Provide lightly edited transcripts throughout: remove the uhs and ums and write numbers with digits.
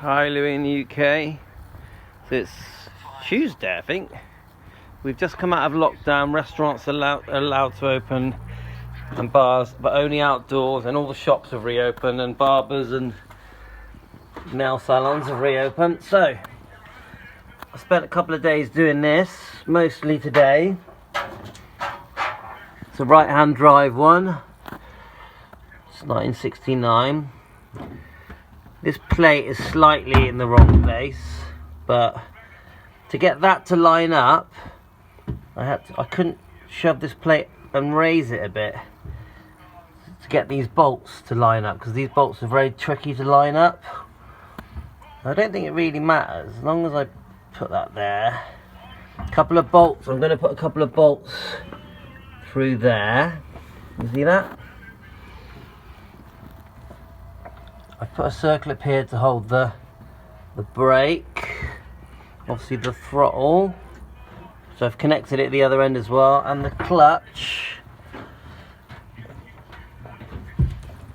Hi, Louis in the UK. So it's Tuesday, I think. We've just come out of lockdown. Restaurants are allowed to open, and bars, but only outdoors. And all the shops have reopened, and barbers and nail salons have reopened. So I spent a couple of days doing this, mostly today. It's a right-hand drive one. It's 1969. This plate is slightly in the wrong place, but to get that to line up, I couldn't shove this plate and raise it a bit to get these bolts to line up, because these bolts are very tricky to line up. I don't think it really matters as long as I put that there. A couple of bolts. I'm going to put a couple of bolts through there. You see that? I put a circle up here to hold the brake, obviously the throttle, so I've connected it at the other end as well, and the clutch,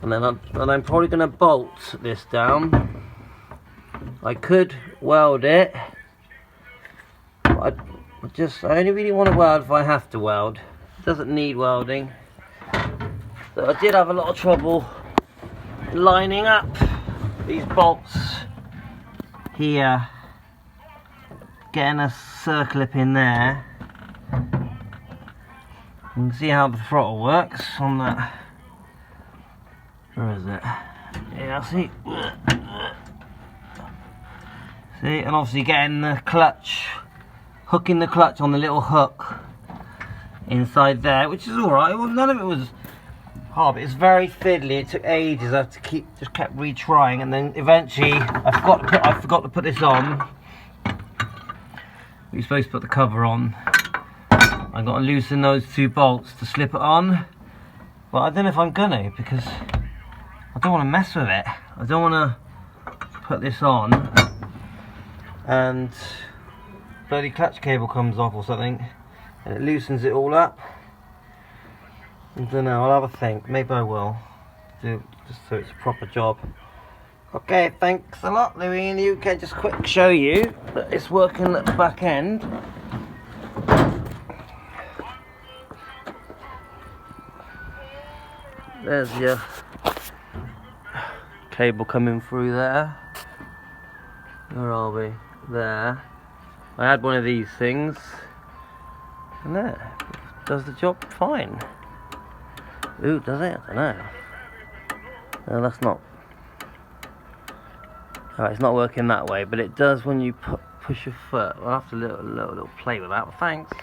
and then I'm probably going to bolt this down. I could weld it, but I only really want to weld if I have to weld. It doesn't need welding. So I did have a lot of trouble lining up these bolts here, getting a circle up in there. You can see how the throttle works on that. Where is it? Yeah, see. See, and obviously getting the clutch, hooking the clutch on the little hook inside there, which is alright. Well, none of it was hard, but it's very fiddly. It took ages. I had to just kept retrying, and then eventually I forgot to put this on. You're supposed to put the cover on. I got to loosen those two bolts to slip it on, but I don't know if I'm gonna, because I don't want to mess with it. I don't want to put this on and bloody clutch cable comes off or something, and it loosens it all up. I don't know, I'll have a think. Maybe I will do just so it's a proper job. Okay, thanks a lot, Louis in the UK. Just quick show you that it's working at the back end. There's your cable coming through there. Where are we? There. I had one of these things, and there, does the job fine. Ooh, does it? I don't know. No, that's not. Alright, it's not working that way, but it does when you push your foot. I'll have to little play with that. Thanks.